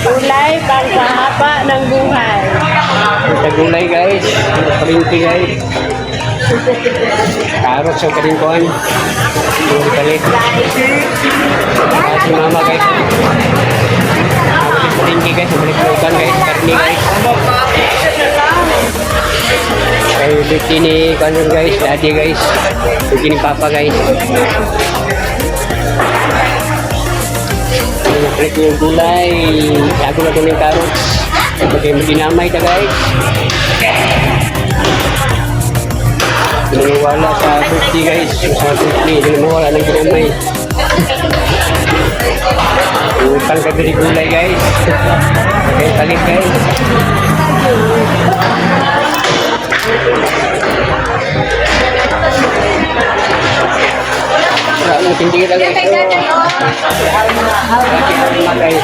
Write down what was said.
Gulay pangpahaba ng buhay. Ito gulay guys. Palinti guys. Karot sa karinkuan. Yung palit. Si mama guys. Palinti guys. Balik-balikan guys. Karne guys. Kayo dito ni kanon guys. Daddy guys. Dito ni papa guys. Naklik yung gulay. Tago na ito ng carrots. Bagay mo dinamay ta guys. Naniwala sa 50 guys. Sa 50. Hindi mawala ng dinamay. Utang ka dari gulay guys. Okay, palit guys. Hindi kita guys. Guys.